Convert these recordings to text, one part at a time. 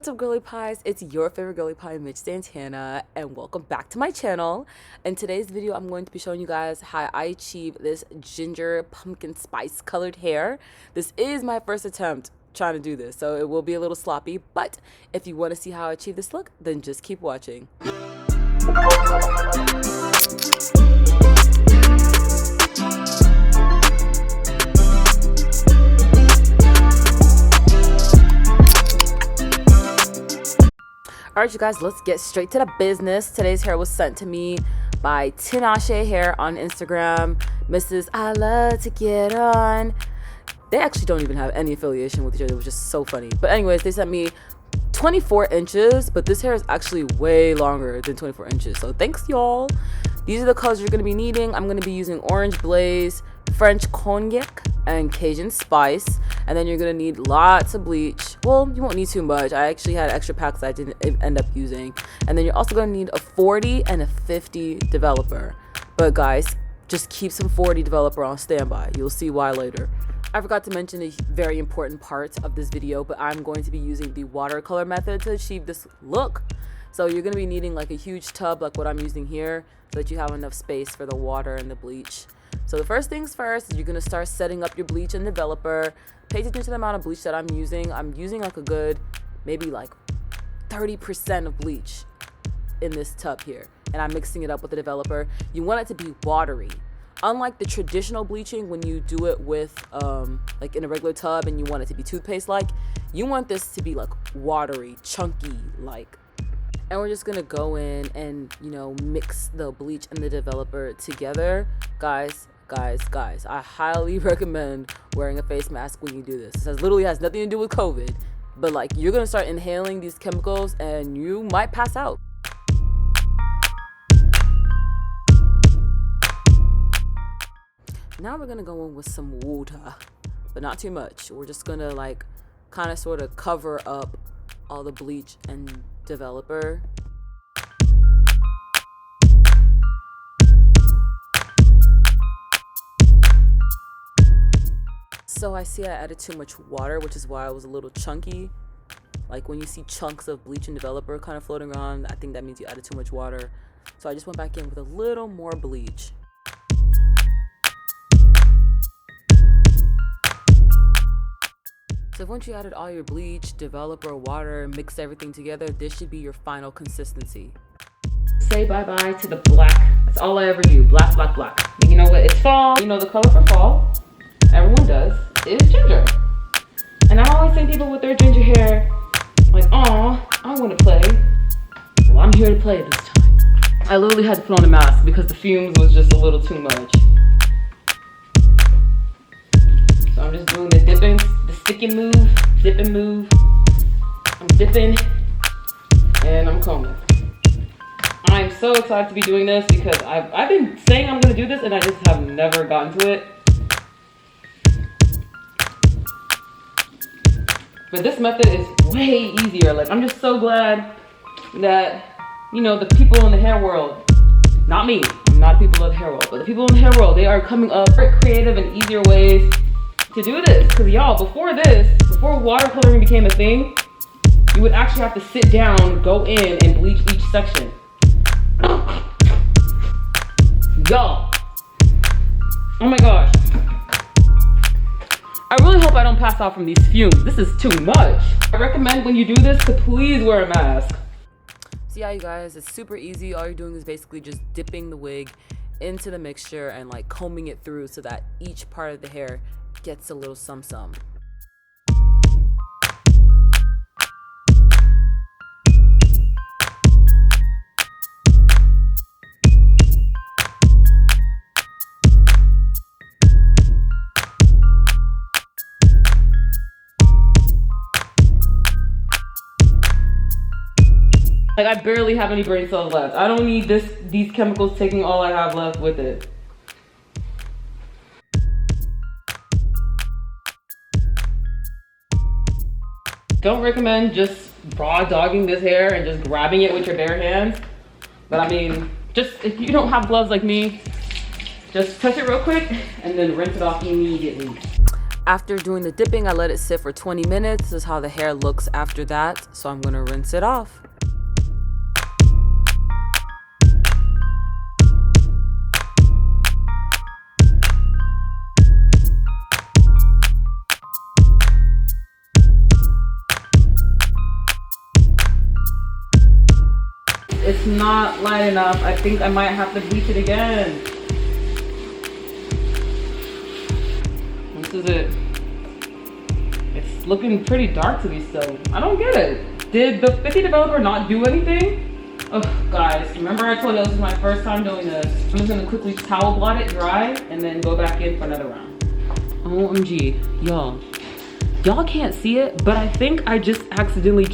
What's up, girly pies? It's your favorite girly pie, Mitch Santana, and welcome back to my channel. In today's video, I'm going to be showing you guys how I achieve this ginger pumpkin spice colored hair. This is my first attempt trying to do this, so it will be a little sloppy, but if you want to see how I achieve this look, then just keep watching. Alright, you guys, let's get straight to the business. Today's hair was sent to me by Tinashe Hair on Instagram. Mrs. I love to get on. They actually don't even have any affiliation with each other, which is so funny. But anyways, they sent me 24 inches, but this hair is actually way longer than 24 inches. So thanks, y'all. These are the colors you're going to be needing. I'm going to be using Orange Blaze, French Cognac, and Cajun Spice. And then you're going to need lots of bleach. Well, you won't need too much. I actually had extra packs I didn't end up using. And then you're also going to need a 40 and a 50 developer. But guys, just keep some 40 developer on standby. You'll see why later. I forgot to mention a very important part of this video, but I'm going to be using the watercolor method to achieve this look. So you're going to be needing like a huge tub like what I'm using here so that you have enough space for the water and the bleach. So the first things first, you're going to start setting up your bleach and developer. Pay attention to the amount of bleach that I'm using. I'm using like a good, maybe like 30% of bleach in this tub here. And I'm mixing it up with the developer. You want it to be watery. Unlike the traditional bleaching, when you do it with like in a regular tub and you want it to be toothpaste-like, you want this to be like watery, chunky like. And we're just gonna go in and, you know, mix the bleach and the developer together. Guys, I highly recommend wearing a face mask when you do this. This literally has nothing to do with COVID, but like you're gonna start inhaling these chemicals and you might pass out. Now we're gonna go in with some water, but not too much. We're just gonna like kind of sort of cover up all the bleach and developer. So I see I added too much water, which is why I was a little chunky. Like when you see chunks of bleach and developer kind of floating around, I think that means you added too much water. So I just went back in with a little more bleach. So once you added all your bleach, developer, water, mixed everything together, this should be your final consistency. Say bye-bye to the black. That's all I ever do. Black, black, black. And you know what? It's fall. You know the color for fall. Everyone does. It is ginger. And I'm always seeing people with their ginger hair like, aw, I want to play. Well, I'm here to play this time. I literally had to put on a mask because the fumes was just a little too much. So I'm just doing the dipping, the sticking move, dip and move. I'm dipping and I'm combing. I'm so excited to be doing this because I've been saying I'm going to do this and I just have never gotten to it. But this method is way easier. Like, I'm just so glad that, you know, the people in the hair world, not me, I'm not people in the hair world, but the people in the hair world, they are coming up with creative and easier ways to do this. Because y'all, before watercoloring became a thing, you would actually have to sit down, go in, and bleach each section. Y'all, oh my gosh. I really hope I don't pass out from these fumes. This is too much. I recommend when you do this to please wear a mask. So yeah, you guys, it's super easy. All you're doing is basically just dipping the wig into the mixture and like combing it through so that each part of the hair gets a little some. Like, I barely have any brain cells left. I don't need these chemicals taking all I have left with it. Don't recommend just raw dogging this hair and just grabbing it with your bare hands. But I mean, just if you don't have gloves like me, just touch it real quick and then rinse it off immediately. After doing the dipping, I let it sit for 20 minutes. This is how the hair looks after that. So I'm gonna rinse it off. It's not light enough. I think I might have to bleach it again. This is it. It's looking pretty dark to me still. I don't get it. Did the 50 developer not do anything? Oh, guys, remember I told you this is my first time doing this. I'm just gonna quickly towel blot it dry and then go back in for another round. OMG, y'all. Y'all can't see it, but I think I just accidentally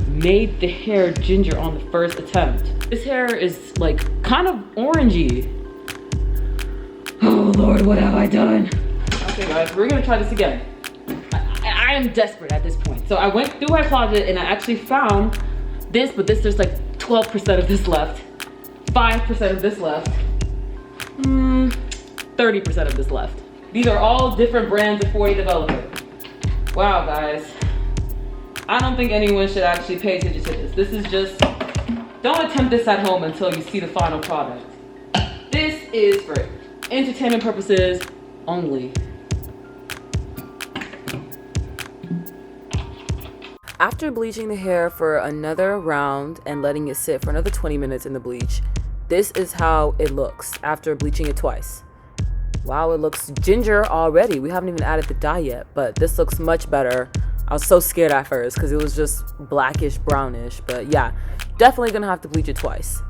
made the hair ginger on the first attempt. This hair is like kind of orangey. Oh Lord, what have I done? Okay guys, we're gonna try this again. I am desperate at this point. So I went through my closet and I actually found this, but there's like 12% of this left, 5% of this left, 30% of this left. These are all different brands of 40 developer. Wow guys. I don't think anyone should actually pay attention to this. This is just, don't attempt this at home until you see the final product. This is for entertainment purposes only. After bleaching the hair for another round and letting it sit for another 20 minutes in the bleach, this is how it looks after bleaching it twice. Wow, it looks ginger already. We haven't even added the dye yet, but this looks much better. I was so scared at first because it was just blackish, brownish, but yeah, definitely gonna have to bleach it twice.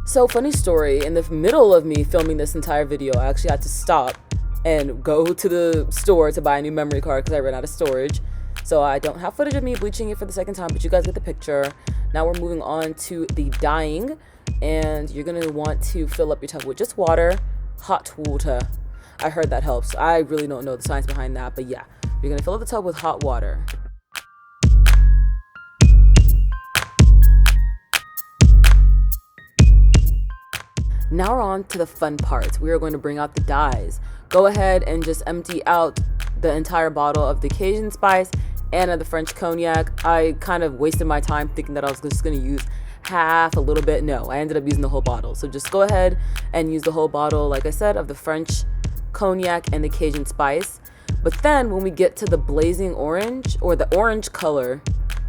So funny story, in the middle of me filming this entire video, I actually had to stop and go to the store to buy a new memory card because I ran out of storage. So I don't have footage of me bleaching it for the second time, but you guys get the picture. Now we're moving on to the dyeing, and you're gonna want to fill up your tub with just water, hot water. I heard that helps. I really don't know the science behind that, but yeah. You're gonna fill up the tub with hot water. Now we're on to the fun part. We are going to bring out the dyes. Go ahead and just empty out the entire bottle of the Cajun spice and of the French cognac. I kind of wasted my time thinking that I was just gonna use half, a little bit. No, I ended up using the whole bottle. So just go ahead and use the whole bottle, like I said, of the French cognac and the Cajun spice. But then when we get to the blazing orange or the orange color,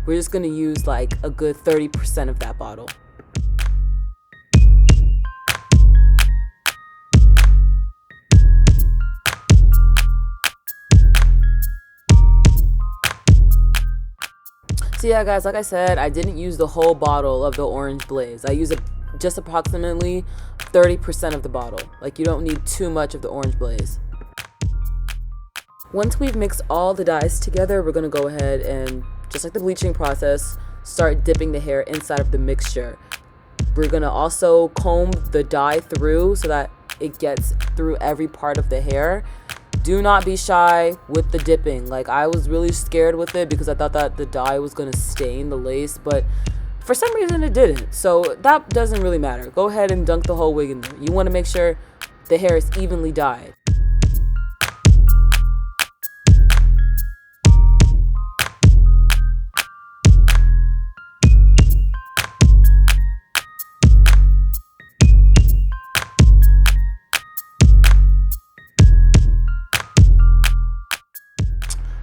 we're just gonna use like a good 30% of that bottle. So yeah guys, like I said, I didn't use the whole bottle of the orange blaze. I use just approximately 30% of the bottle. Like you don't need too much of the orange blaze. Once we've mixed all the dyes together, we're gonna go ahead and, just like the bleaching process, start dipping the hair inside of the mixture. We're gonna also comb the dye through so that it gets through every part of the hair. Do not be shy with the dipping. Like I was really scared with it because I thought that the dye was gonna stain the lace, but for some reason it didn't. So that doesn't really matter. Go ahead and dunk the whole wig in there. You wanna make sure the hair is evenly dyed.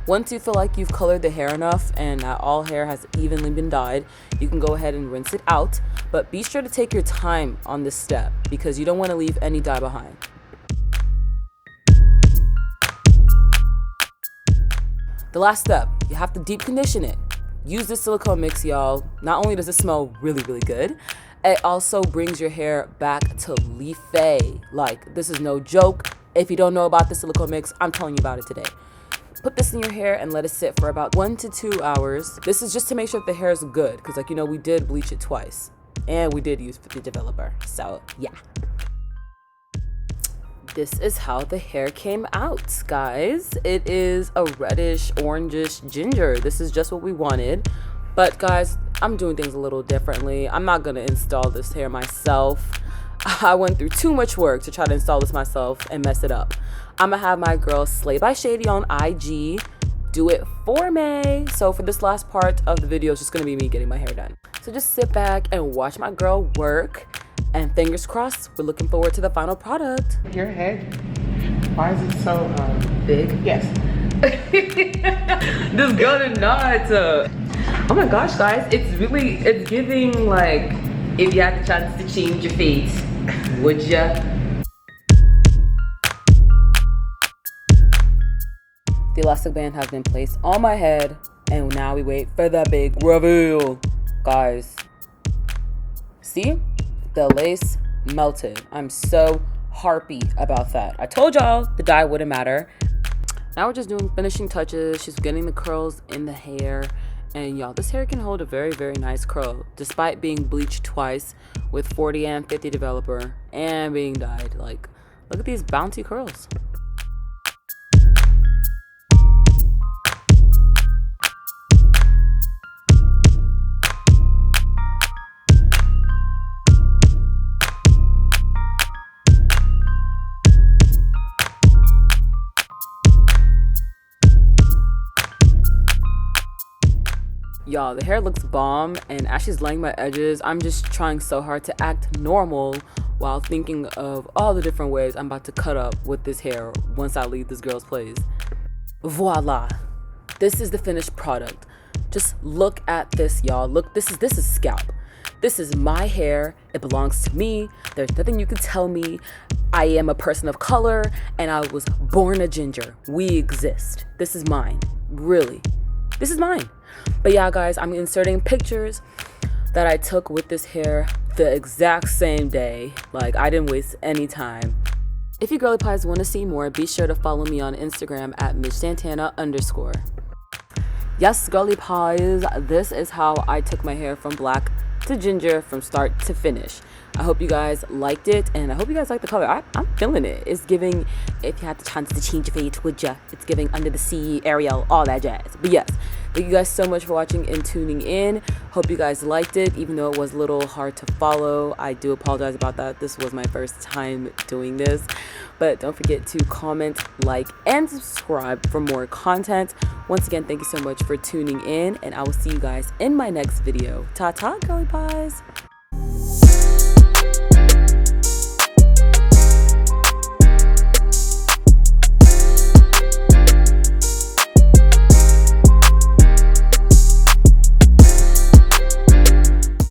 Once you feel like you've colored the hair enough and that all hair has evenly been dyed, you can go ahead and rinse it out, but be sure to take your time on this step because you don't want to leave any dye behind. The last step, you have to deep condition it. Use this silicone mix, y'all. Not only does it smell really, really good, it also brings your hair back to leafy. Like, this is no joke. If you don't know about the silicone mix, I'm telling you about it today. Put this in your hair and let it sit for about 1 to 2 hours. This is just to make sure that the hair is good because, like, you know, we did bleach it twice and we did use the developer. So yeah, this is how the hair came out, guys. It is a reddish, orangish ginger. This is just what we wanted. But guys, I'm doing things a little differently. I'm not gonna install this hair myself. I went through too much work to try to install this myself and mess it up. I'm gonna have my girl Slay by Shady on IG do it for me. So for this last part of the video, it's just gonna be me getting my hair done. So just sit back and watch my girl work, and fingers crossed, we're looking forward to the final product. Your head, why is it so big? Yes. This girl did not. Oh my gosh, guys, it's giving like, if you had the chance to change your face, would ya? The elastic band has been placed on my head, and now we wait for the big reveal. Guys, see? The lace melted. I'm so harpy about that. I told y'all the dye wouldn't matter. Now we're just doing finishing touches. She's getting the curls in the hair. And y'all, this hair can hold a very, very nice curl, despite being bleached twice with 40 and 50 developer and being dyed. Like, look at these bouncy curls. Y'all, the hair looks bomb, and as she's laying my edges, I'm just trying so hard to act normal while thinking of all the different ways I'm about to cut up with this hair once I leave this girl's place. Voila. This is the finished product. Just look at this, y'all. Look, this is scalp. This is my hair. It belongs to me. There's nothing you can tell me. I am a person of color, and I was born a ginger. We exist. This is mine. Really. This is mine. But yeah, guys, I'm inserting pictures that I took with this hair the exact same day. Like, I didn't waste any time. If you girly pies want to see more, be sure to follow me on Instagram at MitchSantana_. Yes, girly pies, this is how I took my hair from black to ginger from start to finish. I hope you guys liked it, and I hope you guys like the color. I'm feeling it. It's giving, if you had the chance to change your fate, would ya? It's giving Under the Sea, Ariel, all that jazz. But yes, thank you guys so much for watching and tuning in. Hope you guys liked it, even though it was a little hard to follow. I do apologize about that. This was my first time doing this. But don't forget to comment, like, and subscribe for more content. Once again, thank you so much for tuning in, and I will see you guys in my next video. Ta-ta, girly pies.